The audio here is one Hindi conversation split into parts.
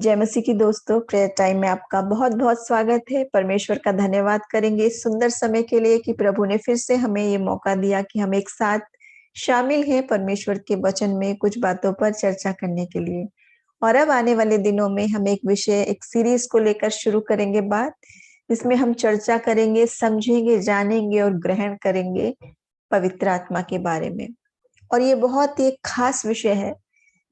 जय मसीह की दोस्तों, प्रेयर टाइम में आपका बहुत बहुत स्वागत है। परमेश्वर का धन्यवाद करेंगे इस सुंदर समय के लिए कि प्रभु ने फिर से हमें ये मौका दिया कि हम एक साथ शामिल हैं परमेश्वर के वचन में कुछ बातों पर चर्चा करने के लिए। और अब आने वाले दिनों में हम एक सीरीज को लेकर शुरू करेंगे बात, जिसमें हम चर्चा करेंगे, समझेंगे, जानेंगे और ग्रहण करेंगे पवित्र आत्मा के बारे में। और ये बहुत ही एक खास विषय है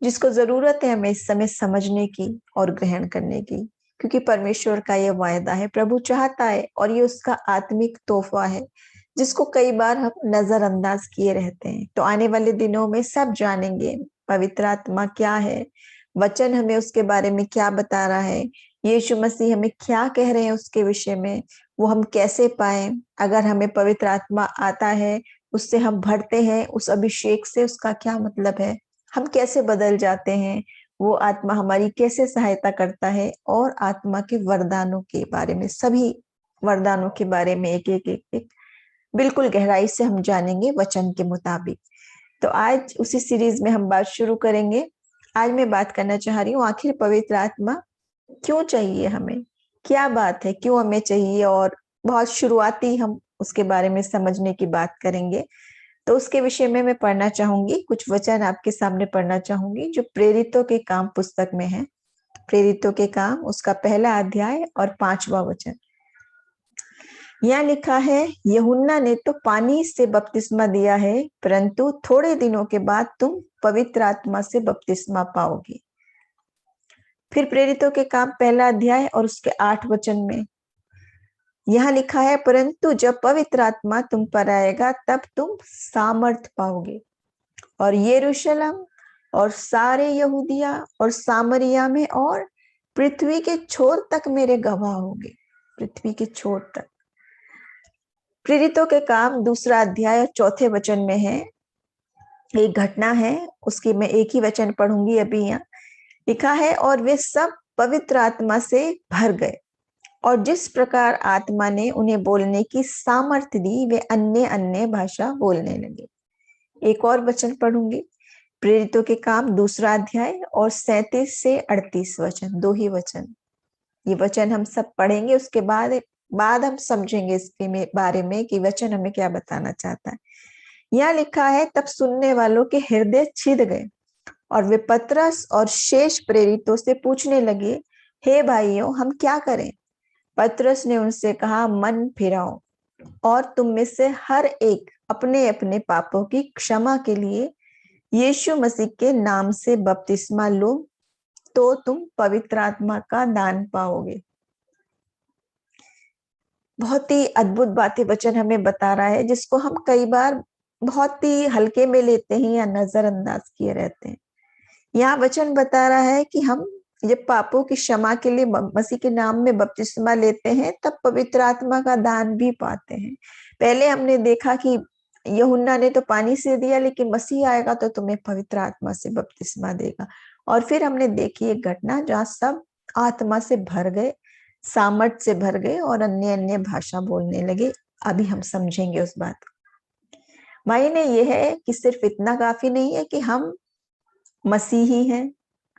जिसको जरूरत है हमें इस समय समझने की और ग्रहण करने की, क्योंकि परमेश्वर का यह वायदा है, प्रभु चाहता है और ये उसका आत्मिक तोहफा है जिसको कई बार हम नजरअंदाज किए रहते हैं। तो आने वाले दिनों में सब जानेंगे पवित्र आत्मा क्या है, वचन हमें उसके बारे में क्या बता रहा है, यीशु मसीह हमें क्या कह रहे हैं उसके विषय में, वो हम कैसे पाए, अगर हमें पवित्र आत्मा आता है, उससे हम भरते हैं, उस अभिषेक से उसका क्या मतलब है, हम कैसे बदल जाते हैं, वो आत्मा हमारी कैसे सहायता करता है, और आत्मा के वरदानों के बारे में, सभी वरदानों के बारे में एक बिल्कुल गहराई से हम जानेंगे वचन के मुताबिक। तो आज उसी सीरीज में हम बात शुरू करेंगे। आज मैं बात करना चाह रही हूँ, आखिर पवित्र आत्मा क्यों चाहिए हमें, क्या बात है, क्यों हमें चाहिए, और बहुत शुरुआती हम उसके बारे में समझने की बात करेंगे। तो उसके विषय में मैं पढ़ना चाहूंगी, कुछ वचन आपके सामने पढ़ना चाहूंगी जो प्रेरितों के काम पुस्तक में है। प्रेरितों के काम उसका पहला अध्याय और 5वां वचन। यहाँ लिखा है, यूहन्ना ने तो पानी से बपतिस्मा दिया है, परंतु थोड़े दिनों के बाद तुम पवित्र आत्मा से बपतिस्मा पाओगे। फिर प्रेरितों के काम पहला अध्याय और उसके 8 वचन में यहाँ लिखा है, परंतु जब पवित्र आत्मा तुम पर आएगा तब तुम सामर्थ पाओगे और यरूशलेम और सारे यहूदिया और सामरिया में और पृथ्वी के छोर तक मेरे गवाह होंगे। पृथ्वी के छोर तक। प्रेरितों के काम दूसरा अध्याय और 4 वचन में है, एक घटना है, उसकी मैं एक ही वचन पढ़ूंगी। अभी यहाँ लिखा है, और वे सब पवित्र आत्मा से भर गए और जिस प्रकार आत्मा ने उन्हें बोलने की सामर्थ्य दी, वे अन्य अन्य भाषा बोलने लगे। एक और वचन पढ़ूंगी, प्रेरितों के काम दूसरा अध्याय और 37 से 38 वचन, 2 ही वचन। ये वचन हम सब पढ़ेंगे, उसके बाद हम समझेंगे इसके बारे में कि वचन हमें क्या बताना चाहता है। यहाँ लिखा है, तब सुनने वालों के हृदय छिद गए और वे पतरस और शेष प्रेरितों से पूछने लगे, हे भाइयों, हम क्या करें? पतरस ने उनसे कहा, मन फिराओ और तुम में से हर एक अपने अपने पापों की क्षमा के लिए यीशु मसीह के नाम से बपतिस्मा लो, तो तुम पवित्र आत्मा का दान पाओगे। बहुत ही अद्भुत बातें वचन हमें बता रहा है, जिसको हम कई बार बहुत ही हल्के में लेते हैं या नजरअंदाज किए रहते हैं। यहाँ वचन बता रहा है कि हम जब पापों की क्षमा के लिए मसीह के नाम में बपतिस्मा लेते हैं, तब पवित्र आत्मा का दान भी पाते हैं। पहले हमने देखा कि यूहन्ना ने तो पानी से दिया, लेकिन मसीह आएगा तो तुम्हें पवित्र आत्मा से बपतिस्मा देगा। और फिर हमने देखी एक घटना जहाँ सब आत्मा से भर गए, सामर्थ से भर गए और अन्य अन्य भाषा बोलने लगे। अभी हम समझेंगे उस बात को। मायने ये है कि सिर्फ इतना काफी नहीं है कि हम मसीही हैं,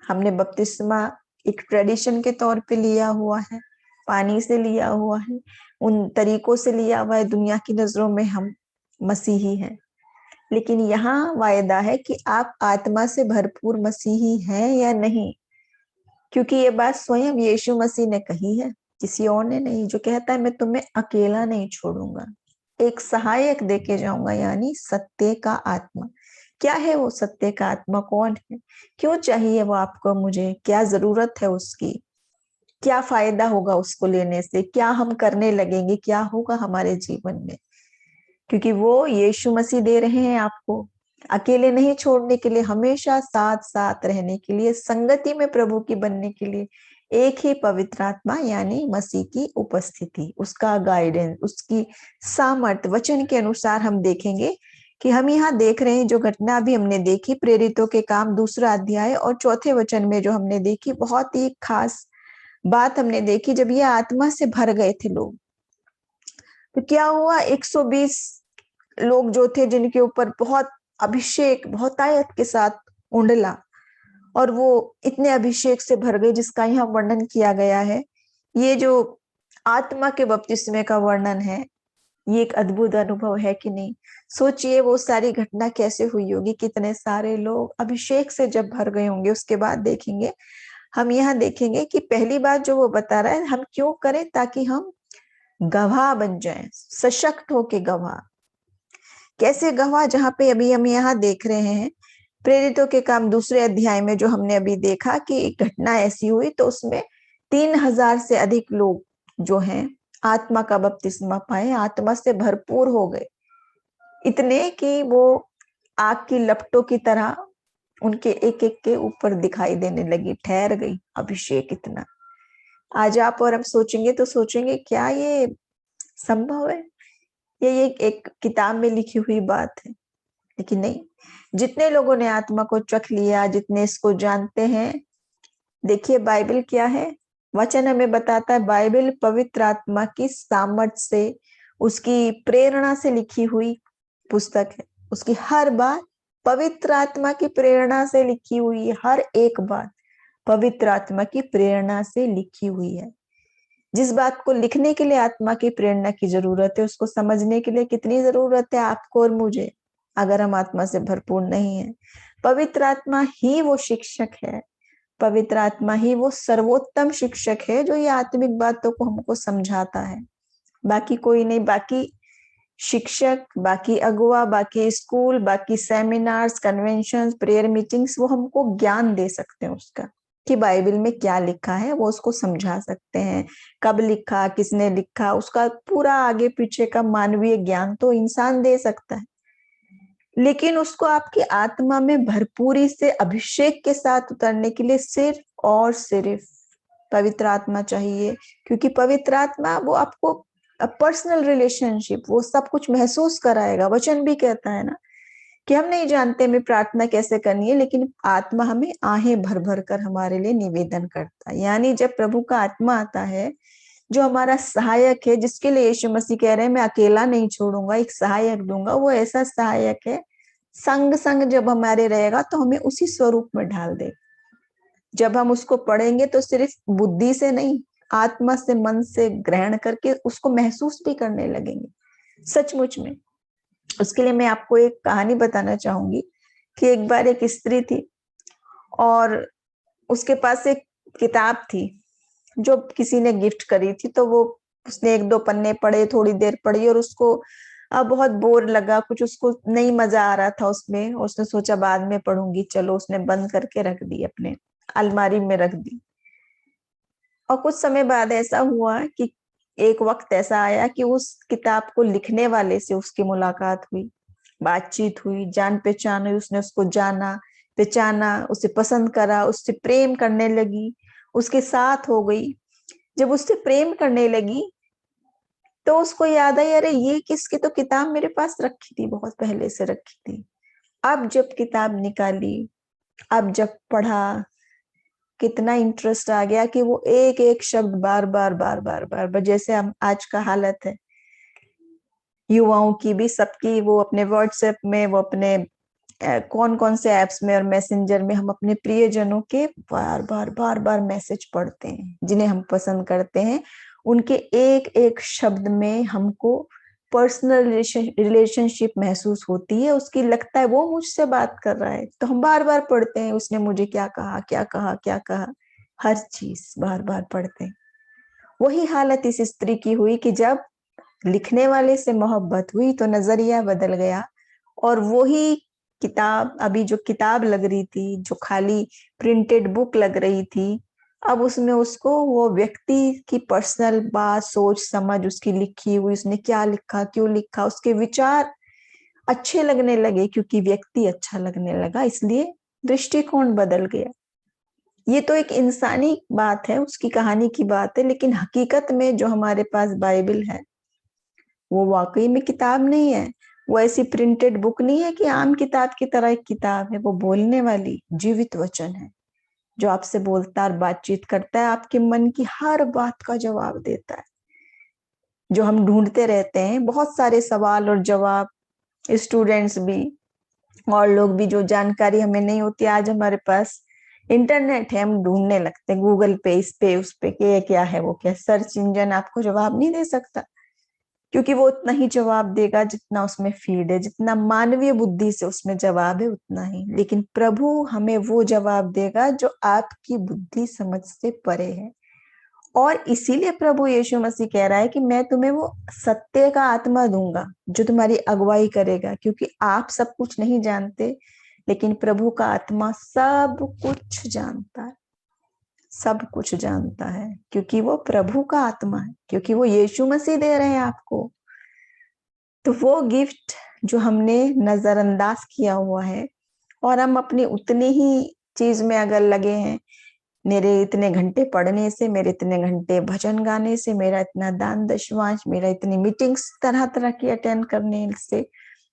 हमने बपतिस्मा एक ट्रेडिशन के तौर पे लिया हुआ है, पानी से लिया हुआ है, उन तरीकों से लिया हुआ है, दुनिया की नजरों में हम मसीही हैं। लेकिन यहाँ वायदा है कि आप आत्मा से भरपूर मसीही हैं या नहीं, क्योंकि ये बात स्वयं यीशु मसीह ने कही है, किसी और ने नहीं, जो कहता है मैं तुम्हें अकेला नहीं छोड़ूंगा, एक सहायक देके जाऊंगा, यानी सत्य का आत्मा। क्या है वो सत्य का आत्मा, कौन है, क्यों चाहिए वो आपको, मुझे क्या जरूरत है उसकी, क्या फायदा होगा उसको लेने से, क्या हम करने लगेंगे, क्या होगा हमारे जीवन में, क्योंकि वो यीशु मसीह दे रहे हैं आपको, अकेले नहीं छोड़ने के लिए, हमेशा साथ साथ रहने के लिए, संगति में प्रभु की बनने के लिए एक ही पवित्र आत्मा, यानी मसीह की उपस्थिति, उसका गाइडेंस, उसकी सामर्थ। वचन के अनुसार हम देखेंगे कि हम यहाँ देख रहे हैं जो घटना अभी हमने देखी, प्रेरितों के काम दूसरा अध्याय और 4 वचन में जो हमने देखी, बहुत ही खास बात हमने देखी। जब ये आत्मा से भर गए थे लोग, तो क्या हुआ, 120 लोग जो थे, जिनके ऊपर बहुत अभिषेक, बहुत आयत के साथ उंडला, और वो इतने अभिषेक से भर गए जिसका यहाँ वर्णन किया गया है। ये जो आत्मा के बपतिस्मे का वर्णन है, ये एक अद्भुत अनुभव है कि नहीं? सोचिए वो सारी घटना कैसे हुई होगी, कितने सारे लोग अभिषेक से जब भर गए होंगे। उसके बाद देखेंगे, हम यहाँ देखेंगे कि पहली बात जो वो बता रहा है, हम क्यों करें? ताकि हम गवाह बन जाएं, सशक्त होके गवाह। कैसे गवाह? जहां पे अभी हम यहाँ देख रहे हैं प्रेरितों के काम दूसरे अध्याय में, जो हमने अभी देखा कि एक घटना ऐसी हुई, तो उसमें 3,000 से अधिक लोग जो हैं आत्मा का बपतिस्मा पाए, आत्मा से भरपूर हो गए, इतने कि वो आग की लपटों की तरह उनके एक एक के ऊपर दिखाई देने लगी, ठहर गई अभिषेक इतना। आज आप और हम सोचेंगे तो सोचेंगे क्या ये संभव है? ये एक किताब में लिखी हुई बात है? लेकिन नहीं, जितने लोगों ने आत्मा को चख लिया, जितने इसको जानते हैं, देखिए बाइबल क्या है, वचन हमें बताता है, बाइबल पवित्र आत्मा की सामर्थ से, उसकी प्रेरणा से लिखी हुई पुस्तक है। उसकी हर बात पवित्र आत्मा की प्रेरणा से लिखी हुई है, हर एक बात पवित्र आत्मा की प्रेरणा से लिखी हुई है। जिस बात को लिखने के लिए आत्मा की प्रेरणा की जरूरत है, उसको समझने के लिए कितनी जरूरत है आपको और मुझे, अगर हम आत्मा से भरपूर नहीं है। पवित्र आत्मा ही वो शिक्षक है, पवित्र आत्मा ही वो सर्वोत्तम शिक्षक है जो ये आत्मिक बातों को हमको समझाता है। बाकी कोई नहीं, बाकी शिक्षक, बाकी अगुआ, बाकी स्कूल, बाकी सेमिनार्स, कन्वेंशन, प्रेयर मीटिंग्स, वो हमको ज्ञान दे सकते हैं उसका, कि बाइबल में क्या लिखा है, वो उसको समझा सकते हैं। कब लिखा, किसने लिखा, उसका पूरा आगे पीछे का मानवीय ज्ञान तो इंसान दे सकता है, लेकिन उसको आपकी आत्मा में भरपूरी से अभिषेक के साथ उतरने के लिए सिर्फ और सिर्फ पवित्र आत्मा चाहिए। क्योंकि पवित्र आत्मा वो आपको पर्सनल रिलेशनशिप, वो सब कुछ महसूस कराएगा। वचन भी कहता है ना कि हम नहीं जानते हमें प्रार्थना कैसे करनी है, लेकिन आत्मा हमें आहें भर भर कर हमारे लिए निवेदन करता है। यानी जब प्रभु का आत्मा आता है, जो हमारा सहायक है, जिसके लिए यीशु मसीह कह रहे हैं मैं अकेला नहीं छोड़ूंगा, एक सहायक दूंगा, वो ऐसा सहायक है, संग संग जब हमारे रहेगा तो हमें उसी स्वरूप में ढाल दे। जब हम उसको पढ़ेंगे तो सिर्फ बुद्धि से नहीं, आत्मा से, मन से ग्रहण करके उसको महसूस भी करने लगेंगे सचमुच में। उसके लिए मैं आपको एक कहानी बताना चाहूंगी कि एक बार एक स्त्री थी और उसके पास एक किताब थी जो किसी ने गिफ्ट करी थी। तो वो उसने एक दो पन्ने पढ़े, थोड़ी देर पढ़ी और उसको अब बहुत बोर लगा, कुछ उसको नहीं मजा आ रहा था उसमें। उसने सोचा बाद में पढ़ूंगी, चलो उसने बंद करके रख दी, अपने अलमारी में रख दी। और कुछ समय बाद ऐसा हुआ कि एक वक्त ऐसा आया कि उस किताब को लिखने वाले से उसकी मुलाकात हुई, बातचीत हुई, जान पहचान हुई। उसने उसको जाना, पहचाना, उसे पसंद करा, उससे प्रेम करने लगी, उसके साथ हो गई। जब उससे प्रेम करने लगी तो उसको याद आई, अरे ये किसकी तो किताब मेरे पास रखी थी, बहुत पहले से रखी थी। अब जब किताब निकाली, अब जब पढ़ा, कितना इंटरेस्ट आ गया कि वो एक एक शब्द बार बार बार बार बार बार, जैसे हम आज का हालत है युवाओं की भी, सबकी, वो अपने व्हाट्सएप में, वो अपने कौन कौन से एप्स में और मैसेंजर में हम अपने प्रियजनों के बार बार बार बार मैसेज पढ़ते हैं, जिन्हें हम पसंद करते हैं। उनके एक एक शब्द में हमको पर्सनल रिलेशनशिप महसूस होती है, उसकी लगता है वो मुझसे बात कर रहा है, तो हम बार बार पढ़ते हैं उसने मुझे क्या कहा, क्या कहा, क्या कहा, हर चीज बार बार पढ़ते हैं। वही हालत इस स्त्री की हुई कि जब लिखने वाले से मोहब्बत हुई तो नजरिया बदल गया। और वही किताब, अभी जो किताब लग रही थी, जो खाली प्रिंटेड बुक लग रही थी, अब उसमें उसको वो व्यक्ति की पर्सनल बात, सोच समझ उसकी लिखी हुई, उसने क्या लिखा, क्यों लिखा, उसके विचार अच्छे लगने लगे, क्योंकि व्यक्ति अच्छा लगने लगा, इसलिए दृष्टिकोण बदल गया। ये तो एक इंसानी बात है, उसकी कहानी की बात है, लेकिन हकीकत में जो हमारे पास बाइबल है वो वाकई में किताब नहीं है। वो ऐसी प्रिंटेड बुक नहीं है कि आम किताब की तरह एक किताब है। वो बोलने वाली जीवित वचन है, जो आपसे बोलता है और बातचीत करता है, आपके मन की हर बात का जवाब देता है। जो हम ढूंढते रहते हैं, बहुत सारे सवाल और जवाब, स्टूडेंट्स भी और लोग भी, जो जानकारी हमें नहीं होती, आज हमारे पास इंटरनेट है, हम ढूंढने लगते हैं गूगल पे, इस पे उस पे कि ये क्या है वो क्या। सर्च इंजन आपको जवाब नहीं दे सकता, क्योंकि वो उतना ही जवाब देगा जितना उसमें फीड है, जितना मानवीय बुद्धि से उसमें जवाब है उतना ही। लेकिन प्रभु हमें वो जवाब देगा जो आपकी बुद्धि समझ से परे है। और इसीलिए प्रभु यीशु मसीह कह रहा है कि मैं तुम्हें वो सत्य का आत्मा दूंगा जो तुम्हारी अगुवाई करेगा, क्योंकि आप सब कुछ नहीं जानते, लेकिन प्रभु का आत्मा सब कुछ जानता है, सब कुछ जानता है, क्योंकि वो प्रभु का आत्मा है, क्योंकि वो यीशु मसीह दे रहे हैं आपको। तो वो गिफ्ट जो हमने नजरअंदाज किया हुआ है, और हम अपनी उतनी ही चीज में अगर लगे हैं, मेरे इतने घंटे पढ़ने से, मेरे इतने घंटे भजन गाने से, मेरा इतना दान दशवांश, मेरा इतनी मीटिंग्स तरह तरह की अटेंड करने से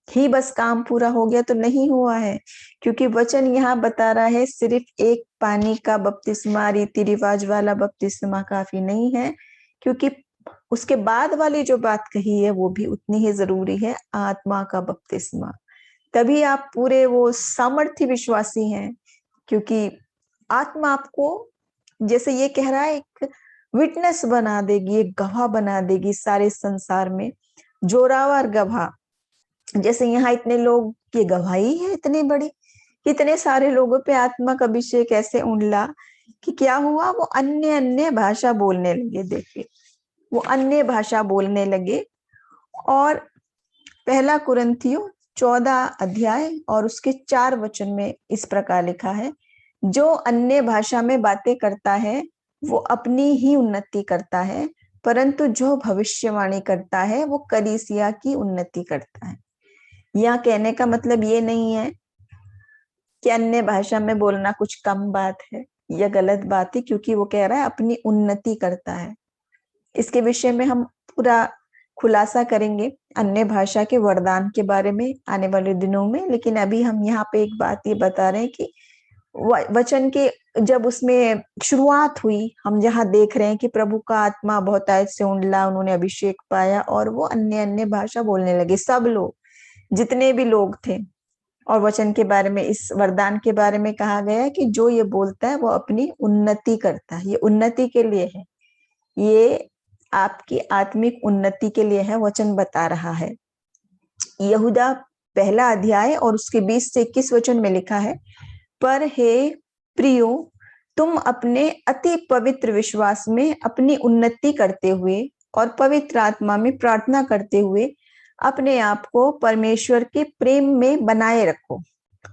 ही बस काम पूरा हो गया, तो नहीं हुआ है। क्योंकि वचन यहाँ बता रहा है सिर्फ एक पानी का बपतिस्मा, रीति रिवाज वाला बपतिस्मा काफी नहीं है, क्योंकि उसके बाद वाली जो बात कही है वो भी उतनी ही जरूरी है, आत्मा का बपतिस्मा। तभी आप पूरे वो सामर्थ्य विश्वासी हैं, क्योंकि आत्मा आपको, जैसे ये कह रहा है, एक विटनेस बना देगी, एक गवाह बना देगी सारे संसार में, जोरावर गवाह। जैसे यहाँ इतने लोग की गवाही है इतनी बड़ी, इतने सारे लोगों पे आत्मा का अभिषेक ऐसे उंडला कि क्या हुआ, वो अन्य अन्य भाषा बोलने लगे। देखिए, वो अन्य भाषा बोलने लगे। और पहला कुरिन्थियों 14 अध्याय और उसके 4 वचन में इस प्रकार लिखा है, जो अन्य भाषा में बातें करता है वो अपनी ही उन्नति करता है, परंतु जो भविष्यवाणी करता है वो कलीसिया की उन्नति करता है। यहाँ कहने का मतलब ये नहीं है कि अन्य भाषा में बोलना कुछ कम बात है या गलत बात है, क्योंकि वो कह रहा है अपनी उन्नति करता है। इसके विषय में हम पूरा खुलासा करेंगे अन्य भाषा के वरदान के बारे में आने वाले दिनों में। लेकिन अभी हम यहाँ पे एक बात ये बता रहे हैं कि वचन के जब उसमें शुरुआत हुई, हम जहाँ देख रहे हैं कि प्रभु का आत्मा बहुत आयत से उंडला, उन्होंने अभिषेक पाया और वो अन्य अन्य भाषा बोलने लगे, सब लोग, जितने भी लोग थे। और वचन के बारे में, इस वरदान के बारे में कहा गया है कि जो ये बोलता है वो अपनी उन्नति करता है। ये उन्नति के लिए है, ये आपकी आत्मिक उन्नति के लिए है, वचन बता रहा है। यहूदा 1 अध्याय और उसके 20 से 21 वचन में लिखा है, पर हे प्रियो, तुम अपने अति पवित्र विश्वास में अपनी उन्नति करते हुए और पवित्र आत्मा में प्रार्थना करते हुए अपने आप को परमेश्वर के प्रेम में बनाए रखो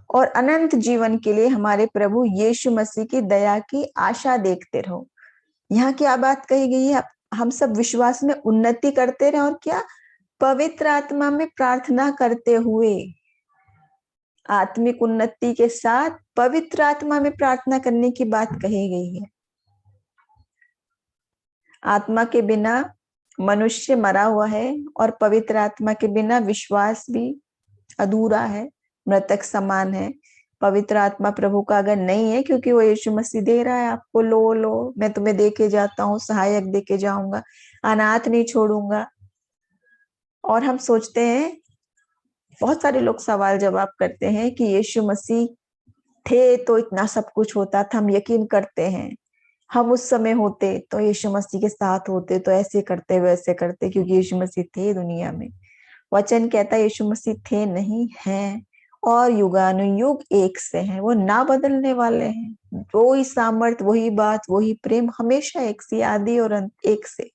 और अनंत जीवन के लिए हमारे प्रभु यीशु मसीह की दया की आशा देखते रहो। यहाँ क्या बात कही गई है, हम सब विश्वास में उन्नति करते रहे और क्या, पवित्र आत्मा में प्रार्थना करते हुए। आत्मिक उन्नति के साथ पवित्र आत्मा में प्रार्थना करने की बात कही गई है। आत्मा के बिना मनुष्य मरा हुआ है और पवित्र आत्मा के बिना विश्वास भी अधूरा है, मृतक समान है। पवित्र आत्मा प्रभु का अगर नहीं है, क्योंकि वो यीशु मसीह दे रहा है आपको, लो लो मैं तुम्हें दे के जाता हूँ, सहायक दे के जाऊंगा, अनाथ नहीं छोड़ूंगा। और हम सोचते हैं, बहुत सारे लोग सवाल जवाब करते हैं कि यीशु मसीह थे तो इतना सब कुछ होता था, हम यकीन करते हैं, हम उस समय होते तो यीशु मसीह के साथ होते तो ऐसे करते वैसे करते, क्योंकि यीशु मसीह थे दुनिया में। वचन कहता है यीशु मसीह थे नहीं, हैं और युगानुयुग एक से हैं, वो ना बदलने वाले हैं। वही सामर्थ, वही बात, वही प्रेम, हमेशा एक सी, आदि और अंत एक से।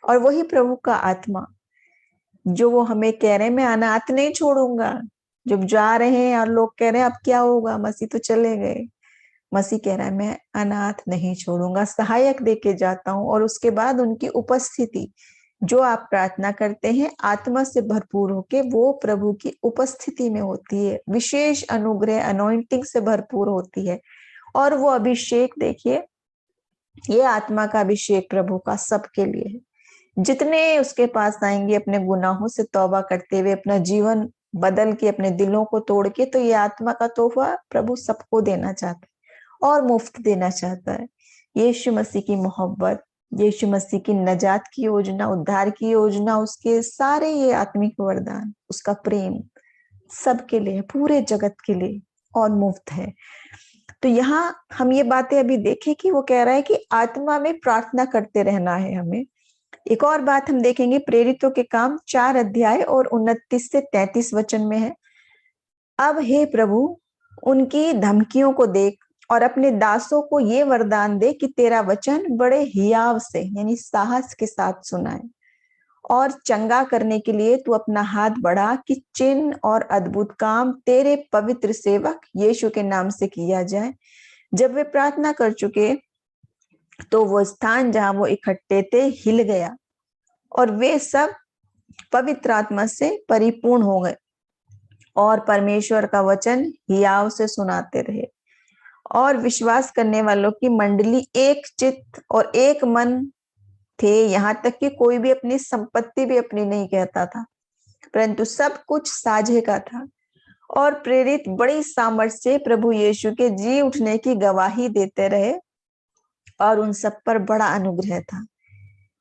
और वही प्रभु का आत्मा जो वो हमें कह रहे हैं, मैं अनाथ नहीं छोड़ूंगा। जब जा रहे हैं और लोग कह रहे हैं अब क्या होगा, मसीह तो चले गए, मसीह कह रहा है मैं अनाथ नहीं छोड़ूंगा, सहायक देके जाता हूँ। और उसके बाद उनकी उपस्थिति, जो आप प्रार्थना करते हैं आत्मा से भरपूर होके, वो प्रभु की उपस्थिति में होती है, विशेष अनुग्रह अनॉइंटिंग से भरपूर होती है। और वो अभिषेक देखिए, ये आत्मा का अभिषेक प्रभु का सबके लिए है। जितने उसके पास आएंगे अपने गुनाहों से तौबा करते हुए, अपना जीवन बदल के, अपने दिलों को तोड़ के, तो ये आत्मा का तोहफा प्रभु सबको देना चाहता है और मुफ्त देना चाहता है। यीशु मसीह की मोहब्बत, यीशु मसीह की नजात की योजना, उद्धार की योजना, उसके सारे ये आत्मिक वरदान, उसका प्रेम सबके लिए, पूरे जगत के लिए और मुफ्त है। तो यहाँ हम ये बातें अभी देखें कि वो कह रहा है कि आत्मा में प्रार्थना करते रहना है हमें। एक और बात हम देखेंगे प्रेरितों के काम 4 अध्याय और 29 से 33 वचन में है। अब हे प्रभु उनकी धमकियों को देख और अपने दासों को ये वरदान दे कि तेरा वचन बड़े हियाव से यानी साहस के साथ सुनाए और चंगा करने के लिए तू अपना हाथ बढ़ा कि चिन्ह और अद्भुत काम तेरे पवित्र सेवक यीशु के नाम से किया जाए। जब वे प्रार्थना कर चुके तो वो स्थान जहां वो इकट्ठे थे हिल गया और वे सब पवित्र आत्मा से परिपूर्ण हो गए और परमेश्वर का वचन हियाव से सुनाते रहे। और विश्वास करने वालों की मंडली एक चित्त और एक मन थे, यहाँ तक कि कोई भी अपनी संपत्ति भी अपनी नहीं कहता था, परंतु सब कुछ साझे का था। और प्रेरित बड़ी सामर्थ्य से प्रभु यीशु के जी उठने की गवाही देते रहे और उन सब पर बड़ा अनुग्रह था।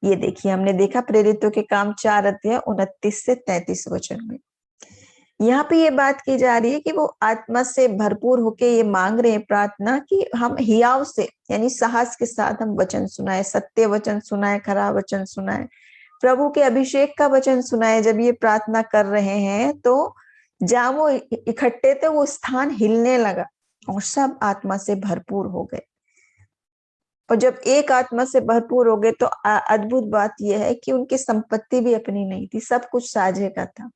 ये देखिए हमने देखा प्रेरितों के काम 4 अध्याय 29 से 33 वचन में। यहाँ पे ये बात की जा रही है कि वो आत्मा से भरपूर होके ये मांग रहे हैं प्रार्थना कि हम हियाव से यानी साहस के साथ हम वचन सुनाए, सत्य वचन सुनाए, खरा वचन सुनाए, प्रभु के अभिषेक का वचन सुनाए। जब ये प्रार्थना कर रहे हैं तो जहां वो इकट्ठे थे वो स्थान हिलने लगा और सब आत्मा से भरपूर हो गए। और जब एक आत्मा से भरपूर हो गए तो अद्भुत बात यह है कि उनकी संपत्ति भी अपनी नहीं थी, सब कुछ साझे का था।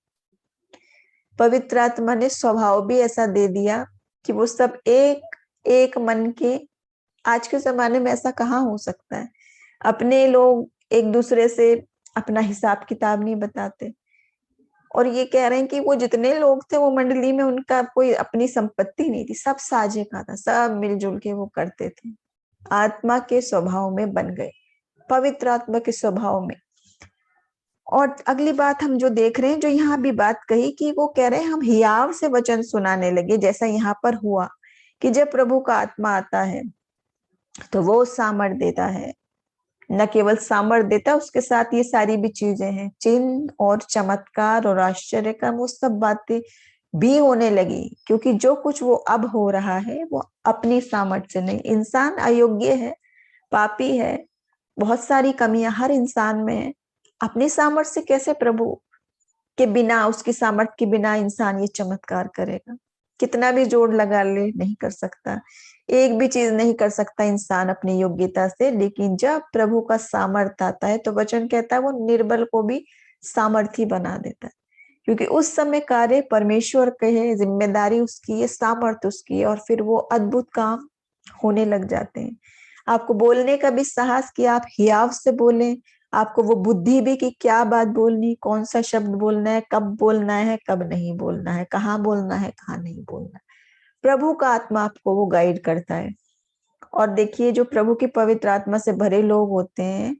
पवित्र आत्मा ने स्वभाव भी ऐसा दे दिया कि वो सब एक मन के। आज के जमाने में ऐसा कहाँ हो सकता है? अपने लोग एक दूसरे से अपना हिसाब किताब नहीं बताते। और ये कह रहे हैं कि वो जितने लोग थे वो मंडली में उनका कोई अपनी संपत्ति नहीं थी, सब साझे का था, सब मिलजुल के वो करते थे। आत्मा के स्वभाव में बन गए, पवित्र आत्मा के स्वभाव में। और अगली बात हम जो देख रहे हैं, जो यहाँ भी बात कही कि वो कह रहे हैं हम हियाव से वचन सुनाने लगे, जैसा यहाँ पर हुआ कि जब प्रभु का आत्मा आता है तो वो सामर्थ देता है। न केवल सामर्थ देता, उसके साथ ये सारी भी चीजें हैं, चिन्ह और चमत्कार और आश्चर्य का, वो सब बातें भी होने लगी। क्योंकि जो कुछ वो अब हो रहा है वो अपनी सामर्थ से नहीं। इंसान अयोग्य है, पापी है, बहुत सारी कमियां हर इंसान में है। अपनी सामर्थ से कैसे प्रभु के बिना, उसकी सामर्थ के बिना इंसान ये चमत्कार करेगा? कितना भी जोर लगा ले नहीं कर सकता, एक भी चीज नहीं कर सकता इंसान अपनी योग्यता से। लेकिन जब प्रभु का सामर्थ आता है तो वचन कहता है वो निर्बल को भी सामर्थी बना देता है। क्योंकि उस समय कार्य परमेश्वर के है, जिम्मेदारी उसकी है, सामर्थ उसकी है, और फिर वो अद्भुत काम होने लग जाते हैं। आपको बोलने का भी साहस कि आप हियाव से बोलें, आपको वो बुद्धि भी कि क्या बात बोलनी, कौन सा शब्द बोलना है, कब बोलना है, कब नहीं बोलना है, कहाँ बोलना है, कहाँ नहीं बोलना है। प्रभु का आत्मा आपको वो गाइड करता है। और देखिए जो प्रभु की पवित्र आत्मा से भरे लोग होते हैं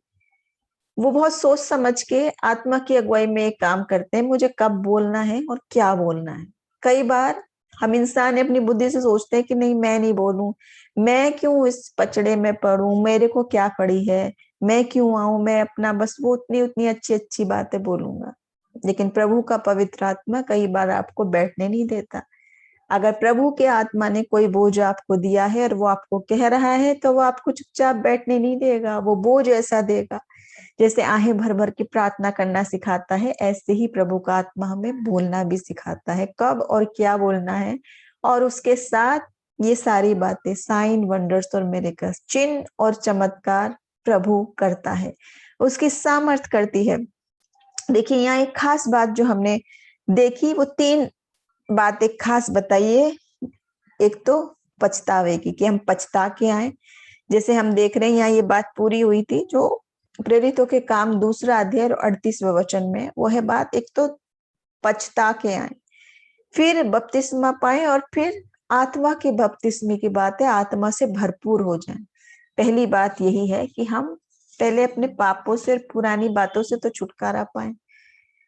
वो बहुत सोच समझ के आत्मा की अगुवाई में एक काम करते हैं, मुझे कब बोलना है और क्या बोलना है। कई बार हम इंसान अपनी बुद्धि से सोचते हैं कि नहीं मैं नहीं बोलूं, मैं क्यों इस पचड़े में पड़ूं, मेरे को क्या पड़ी है, मैं क्यों आऊं, मैं अपना बस वो उतनी उतनी अच्छी अच्छी बातें बोलूंगा। लेकिन प्रभु का पवित्र आत्मा कई बार आपको बैठने नहीं देता। अगर प्रभु के आत्मा ने कोई बोझ आपको दिया है और वो आपको कह रहा है तो वो आपको चुपचाप बैठने नहीं देगा, वो बोझ ऐसा देगा। जैसे आहें भर भर के प्रार्थना करना सिखाता है, ऐसे ही प्रभु का आत्मा हमें बोलना भी सिखाता है, कब और क्या बोलना है। और उसके साथ ये सारी बातें, साइन वंडर्स और मिरेकल्स, चिन्ह और चमत्कार प्रभु करता है, उसकी सामर्थ करती है। देखिए यहाँ एक खास बात जो हमने देखी, वो 3 बातें खास बताइए। एक तो पछतावे की, कि हम पछता के आए। जैसे हम देख रहे हैं यहाँ ये बात पूरी हुई थी जो प्रेरितों के काम 2 अध्याय 38वें वचन में, वो है बात, एक तो पछता के आए, फिर बपतिस्मा पाए, और फिर आत्मा के बपतिस्मे की बात है, आत्मा से भरपूर हो जाए। पहली बात यही है कि हम पहले अपने पापों से और पुरानी बातों से तो छुटकारा पाए,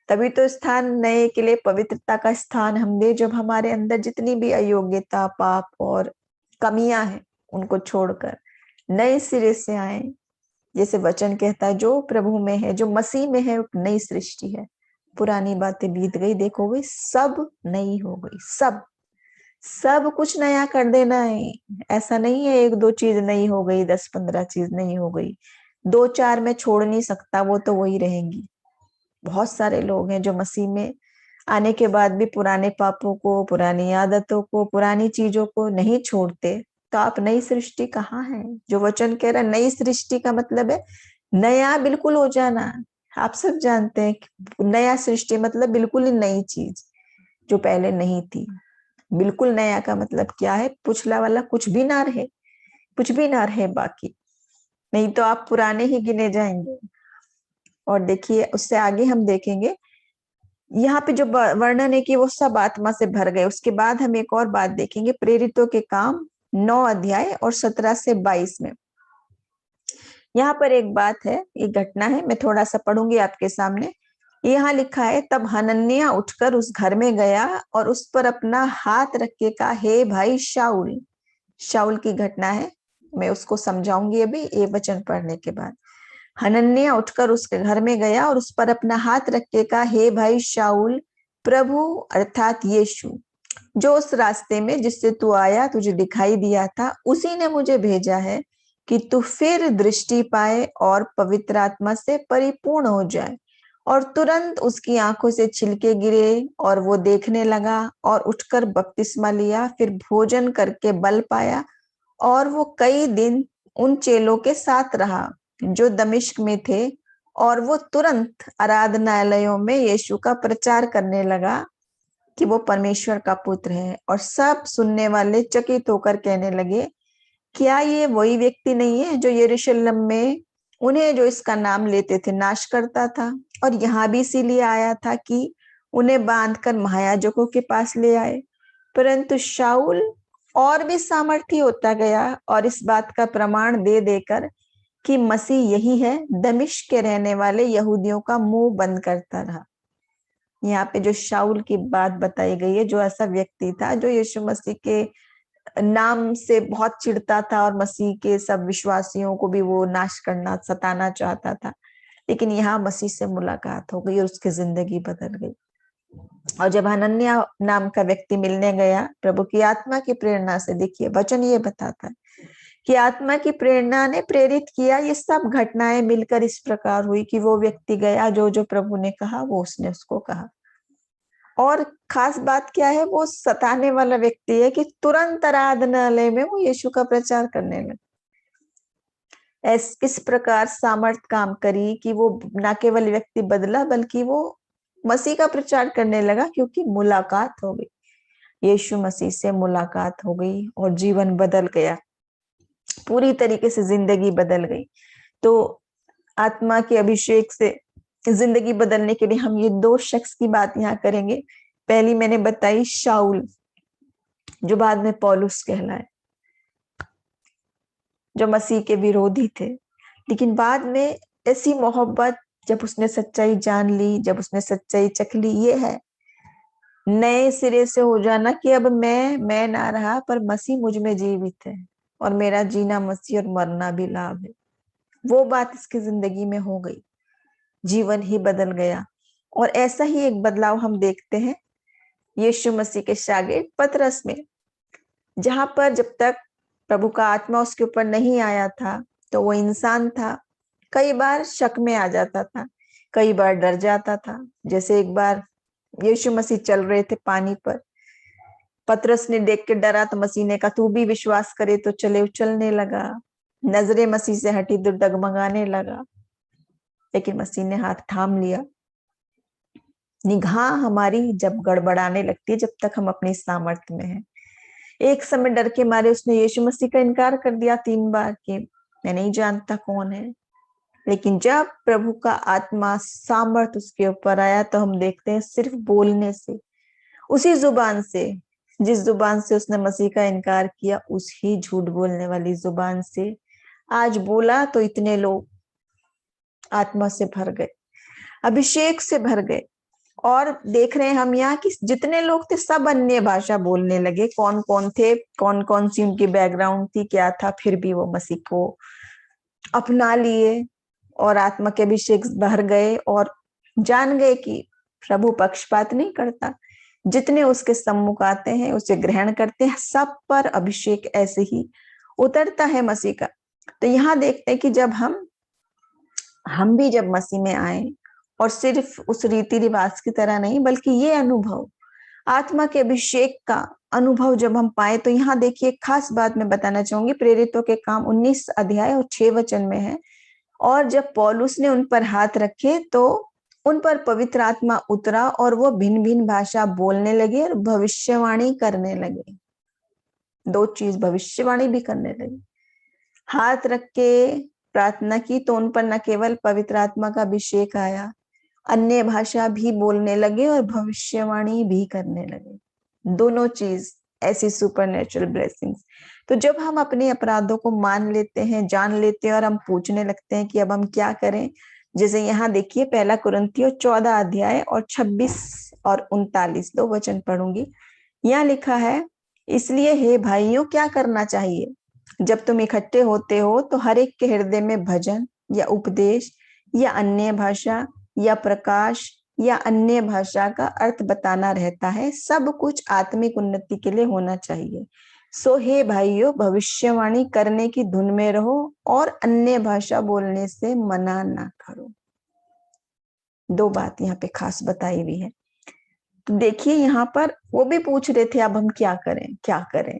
तभी तो स्थान नए के लिए पवित्रता का स्थान हम दे। जब हमारे अंदर जितनी भी अयोग्यता, पाप और कमियां हैं उनको छोड़कर नए सिरे से आए। जैसे वचन कहता है जो प्रभु में है, जो मसीह में है, वो नई सृष्टि है, पुरानी बातें बीत गई, देखो वे सब नई हो गई, सब। सब कुछ नया कर देना है। ऐसा नहीं है एक दो चीज नई हो गई, 10-15 चीज नई हो गई, दो चार मैं छोड़ नहीं सकता, वो तो वही रहेंगी। बहुत सारे लोग हैं जो मसीह में आने के बाद भी पुराने पापों को, पुरानी आदतों को, पुरानी चीजों को नहीं छोड़ते। तो आप नई सृष्टि कहाँ है? जो वचन कह रहा है नई सृष्टि का मतलब है नया बिल्कुल हो जाना। आप सब जानते हैं कि नया सृष्टि मतलब बिल्कुल ही नई चीज जो पहले नहीं थी। बिल्कुल नया का मतलब क्या है? पिछला वाला कुछ भी ना रहे, कुछ भी ना रहे बाकी, नहीं तो आप पुराने ही गिने जाएंगे। और देखिए उससे आगे हम देखेंगे यहाँ पे जो वर्णन है कि वो सब आत्मा से भर गए। उसके बाद हम एक और बात देखेंगे प्रेरितों के काम 9 अध्याय और 17 से 22 में। यहाँ पर एक बात है, एक घटना है, मैं थोड़ा सा पढ़ूंगी आपके सामने। यहाँ लिखा है, तब हनन्याह उठकर उस घर में गया और उस पर अपना हाथ रख के कहा, हे भाई शाऊल। शाऊल की घटना है, मैं उसको समझाऊंगी अभी ये वचन पढ़ने के बाद। हनन्याह उठकर उसके घर में गया और उस पर अपना हाथ रख के कहा, हे भाई शाऊल, प्रभु अर्थात यीशु जो उस रास्ते में जिससे तू आया तुझे दिखाई दिया था, उसी ने मुझे भेजा है कि तू फिर दृष्टि पाए और पवित्र आत्मा से परिपूर्ण हो जाए। और तुरंत उसकी आंखों से छिलके गिरे और वो देखने लगा और उठकर बपतिस्मा लिया, फिर भोजन करके बल पाया और वो कई दिन उन चेलों के साथ रहा जो दमिश्क में थे। और वो तुरंत आराधनालयों में यीशु का प्रचार करने लगा कि वो परमेश्वर का पुत्र है। और सब सुनने वाले चकित होकर कहने लगे, क्या ये वही व्यक्ति नहीं है जो यरूशलेम में उन्हें जो इसका नाम लेते थे नाश करता था? और यहाँ भी इसीलिए आया था कि उन्हें बांधकर महायाजकों के पास ले आए। परंतु शाऊल और भी सामर्थी होता गया और इस बात का प्रमाण दे देकर कि मसीह यही है, दमिश्क के रहने वाले यहूदियों का मुंह बंद करता रहा। यहाँ पे जो शाऊल की बात बताई गई है, जो ऐसा व्यक्ति था जो यीशु मसीह के नाम से बहुत चिढ़ता था और मसीह के सब विश्वासियों को भी वो नाश करना, सताना चाहता था। लेकिन यहाँ मसीह से मुलाकात हो गई और उसकी जिंदगी बदल गई। और जब हनन्याह नाम का व्यक्ति मिलने गया प्रभु की आत्मा की प्रेरणा से, देखिए वचन ये बताता है कि आत्मा की प्रेरणा ने प्रेरित किया, ये सब घटनाएं मिलकर इस प्रकार हुई कि वो व्यक्ति गया, जो जो प्रभु ने कहा वो उसने उसको कहा। और खास बात क्या है, वो सताने वाला व्यक्ति है कि तुरंत आराधनालय में वो यीशु का प्रचार करने लगा। किस प्रकार सामर्थ काम करी कि वो ना केवल व्यक्ति बदला बल्कि वो मसीह का प्रचार करने लगा, क्योंकि मुलाकात हो गई, यीशु मसीह से मुलाकात हो गई और जीवन बदल गया, पूरी तरीके से जिंदगी बदल गई। तो आत्मा के अभिषेक से जिंदगी बदलने के लिए हम ये दो शख्स की बात यहाँ करेंगे। पहली मैंने बताई शाऊल, जो बाद में पौलुस कहलाए, जो मसीह के विरोधी थे। लेकिन बाद में ऐसी मोहब्बत, जब उसने सच्चाई जान ली, जब उसने सच्चाई चख ली, ये है नए सिरे से हो जाना कि अब मैं ना रहा पर मसीह मुझ में जीवित है और मेरा जीना मसीह और मरना भी लाभ है। वो बात इसकी जिंदगी में हो गई, जीवन ही बदल गया। और ऐसा ही एक बदलाव हम देखते हैं यीशु मसीह के शागिर्द पतरस में, जहां पर जब तक प्रभु का आत्मा उसके ऊपर नहीं आया था तो वो इंसान था, कई बार शक में आ जाता था, कई बार डर जाता था। जैसे एक बार यीशु मसीह चल रहे थे पानी पर, पतरस ने देख के डरा तो मसीह ने कहा तू भी विश्वास करे तो चले, उछलने लगा, नजरें मसीह से हटी तो डगमगाने लगा। लेकिन मसीह ने हाथ थाम लिया। निगाह हमारी जब गड़बड़ाने लगती है, जब तक हम अपनी सामर्थ्य में हैं। एक समय डर के मारे उसने यीशु मसीह का इनकार कर दिया 3 बार कि मैं नहीं जानता कौन है। लेकिन जब प्रभु का आत्मा सामर्थ उसके ऊपर आया तो हम देखते हैं सिर्फ बोलने से, उसी जुबान से जिस जुबान से उसने मसीह का इनकार किया, उसी झूठ बोलने वाली जुबान से आज बोला तो इतने लोग आत्मा से भर गए, अभिषेक से भर गए। और देख रहे हैं हम यहाँ कि जितने लोग थे सब अन्य भाषा बोलने लगे। कौन कौन थे, कौन कौन सी उनकी बैकग्राउंड थी, क्या था, फिर भी वो मसीह को अपना लिए और आत्मा के अभिषेक भर गए और जान गए कि प्रभु पक्षपात नहीं करता। जितने उसके सम्मुख आते हैं उसे ग्रहण करते हैं, सब पर अभिषेक ऐसे ही उतरता है मसीह का। तो यहाँ देखते हैं कि जब हम भी जब मसीह में आए और सिर्फ उस रीति रिवाज की तरह नहीं, बल्कि ये अनुभव आत्मा के अभिषेक का अनुभव जब हम पाए, तो यहाँ देखिए खास बात मैं बताना चाहूंगी। प्रेरितों के काम 19 अध्याय और 6 वचन में है, और जब पौलुस ने उन पर हाथ रखे तो उन पर पवित्र आत्मा उतरा और वो भिन्न भिन्न भाषा बोलने लगे और भविष्यवाणी करने लगे। दो चीज, भविष्यवाणी भी करने लगे। हाथ रख के प्रार्थना की तो उन पर न केवल पवित्र आत्मा का अभिषेक आया, अन्य भाषा भी बोलने लगे और भविष्यवाणी भी करने लगे। दोनों चीज ऐसी सुपरनेचुरल ब्लेसिंग्स। तो जब हम अपने अपराधों को मान लेते हैं, जान लेते हैं, और हम पूछने लगते हैं कि अब हम क्या करें, जैसे यहाँ देखिए पहला कुरिन्थियों 14 अध्याय और 26 और 39 दो वचन पढ़ूंगी। यहाँ लिखा है, इसलिए हे भाइयों क्या करना चाहिए, जब तुम इकट्ठे होते हो तो हर एक के हृदय में भजन या उपदेश या अन्य भाषा या प्रकाश या अन्य भाषा का अर्थ बताना रहता है। सब कुछ आत्मिक उन्नति के लिए होना चाहिए। सो हे भाइयों, भविष्यवाणी करने की धुन में रहो और अन्य भाषा बोलने से मना ना करो। दो बात यहाँ पे खास बताई हुई है। तो देखिए यहाँ पर वो भी पूछ रहे थे अब हम क्या करें क्या करें।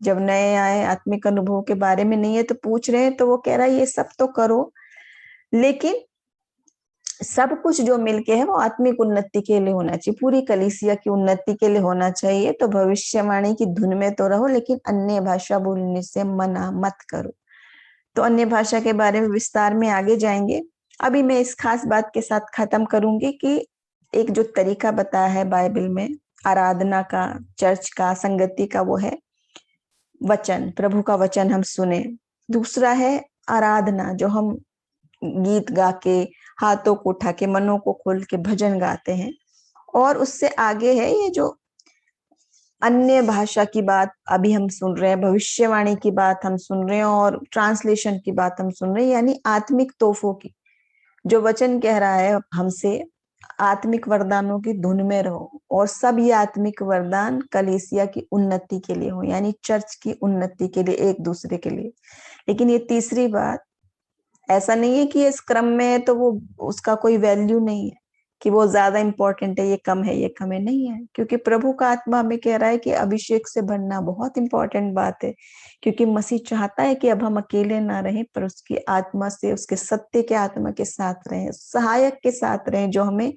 जब नए आए, आत्मिक अनुभव के बारे में नहीं है तो पूछ रहे हैं, तो वो कह रहा है ये सब तो करो, लेकिन सब कुछ जो मिलके है वो आत्मिक उन्नति के लिए होना चाहिए, पूरी कलीसिया की उन्नति के लिए होना चाहिए। तो भविष्यवाणी की धुन में तो रहो, लेकिन अन्य भाषा बोलने से मना मत करो। तो अन्य भाषा के बारे में विस्तार में आगे जाएंगे। अभी मैं इस खास बात के साथ खत्म करूंगी कि एक जो तरीका बताया है बाइबल में आराधना का, चर्च का, संगति का, वो है वचन, प्रभु का वचन हम सुने। दूसरा है आराधना, जो हम गीत गा के, हाथों को उठा के, मनों को खोल के भजन गाते हैं। और उससे आगे है ये जो अन्य भाषा की बात अभी हम सुन रहे हैं, भविष्यवाणी की बात हम सुन रहे हैं, और ट्रांसलेशन की बात हम सुन रहे हैं, यानी आत्मिक तोहफों की। जो वचन कह रहा है हमसे, आत्मिक वरदानों की धुन में रहो, और सब ये आत्मिक वरदान कलीसिया की उन्नति के लिए हो, यानी चर्च की उन्नति के लिए, एक दूसरे के लिए। लेकिन ये तीसरी बात, ऐसा नहीं है कि इस क्रम में है तो वो उसका कोई वैल्यू नहीं है, कि वो ज्यादा इंपॉर्टेंट है, ये कम है, ये कम है, नहीं है। क्योंकि प्रभु का आत्मा हमें कह रहा है कि अभिषेक से भरना बहुत इंपॉर्टेंट बात है। क्योंकि मसीह चाहता है कि अब हम अकेले ना रहें, पर उसकी आत्मा से, उसके सत्य के आत्मा के साथ रहें, सहायक के साथ रहें, जो हमें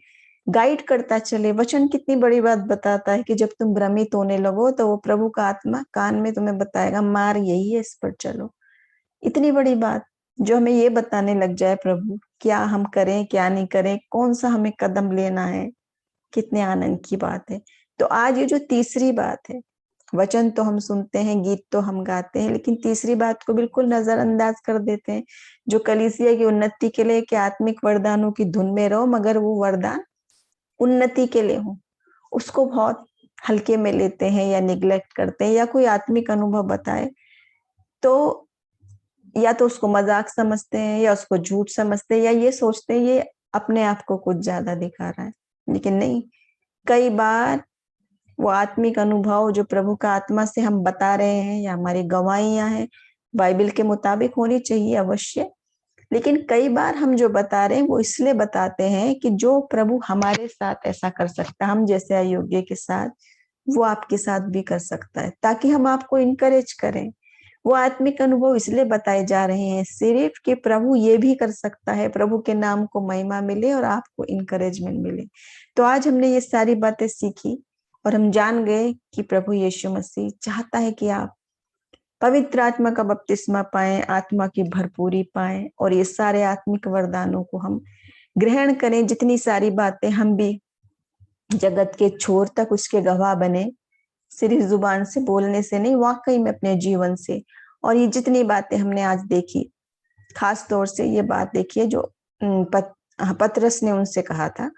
गाइड करता चले। वचन कितनी बड़ी बात बताता है कि जब तुम भ्रमित होने लगो तो वो प्रभु का आत्मा कान में तुम्हें बताएगा, मार यही है, इस पर चलो। इतनी बड़ी बात जो हमें ये बताने लग जाए प्रभु, क्या हम करें क्या नहीं करें, कौन सा हमें कदम लेना है, कितने आनंद की बात है। तो आज ये जो तीसरी बात है, वचन तो हम सुनते हैं, गीत तो हम गाते हैं, लेकिन तीसरी बात को बिल्कुल नजरअंदाज कर देते हैं, जो कलीसिया की उन्नति के लिए कि आत्मिक वरदानों की धुन में रहो, मगर वो वरदान उन्नति के लिए हो, उसको बहुत हल्के में लेते हैं या निग्लेक्ट करते हैं। या कोई आत्मिक अनुभव बताए तो या तो उसको मजाक समझते हैं, या उसको झूठ समझते हैं, या ये सोचते हैं ये अपने आप को कुछ ज्यादा दिखा रहा है। लेकिन नहीं, कई बार वो आत्मिक अनुभव जो प्रभु का आत्मा से हम बता रहे हैं, या हमारी गवाहियां हैं, बाइबल के मुताबिक होनी चाहिए अवश्य। लेकिन कई बार हम जो बता रहे हैं वो इसलिए बताते हैं कि जो प्रभु हमारे साथ ऐसा कर सकता है, हम जैसे अयोग्य के साथ, वो आपके साथ भी कर सकता है, ताकि हम आपको इनकरेज करें। वो आत्मिक अनुभव इसलिए बताए जा रहे हैं सिर्फ कि प्रभु ये भी कर सकता है, प्रभु के नाम को महिमा मिले और आपको इनकरेजमेंट मिले। तो आज हमने ये सारी बातें सीखी और हम जान गए कि प्रभु यीशु मसीह चाहता है कि आप पवित्र आत्मा का बपतिस्मा पाएं, आत्मा की भरपूरी पाएं, और ये सारे आत्मिक वरदानों को हम ग्रहण करें। जितनी सारी बातें हम भी जगत के छोर तक उसके गवाह बने, सिर्फ जुबान से बोलने से नहीं, वाकई में अपने जीवन से। और ये जितनी बातें हमने आज देखी, खास तौर से ये बात देखिए जो पतरस ने उनसे कहा था,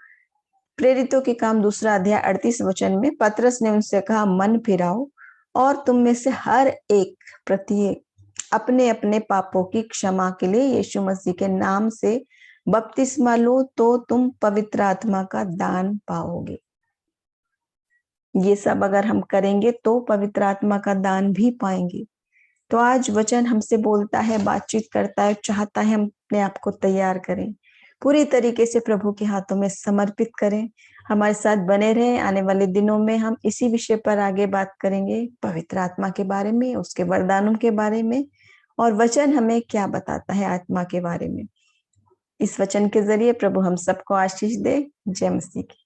प्रेरितों के काम 2 अध्याय 38 वचन में पतरस ने उनसे कहा, मन फिराओ और तुम में से हर एक प्रत्येक अपने अपने पापों की क्षमा के लिए यीशु मसीह के नाम से बपतिस्मा लो, तो तुम पवित्र आत्मा का दान पाओगे। ये सब अगर हम करेंगे तो पवित्र आत्मा का दान भी पाएंगे। तो आज वचन हमसे बोलता है, बातचीत करता है, चाहता है हम अपने आप को तैयार करें, पूरी तरीके से प्रभु के हाथों में समर्पित करें। हमारे साथ बने रहें। आने वाले दिनों में हम इसी विषय पर आगे बात करेंगे, पवित्र आत्मा के बारे में, उसके वरदानों के बारे में, और वचन हमें क्या बताता है आत्मा के बारे में। इस वचन के जरिए प्रभु हम सबको आशीष दे। जय मसीह की।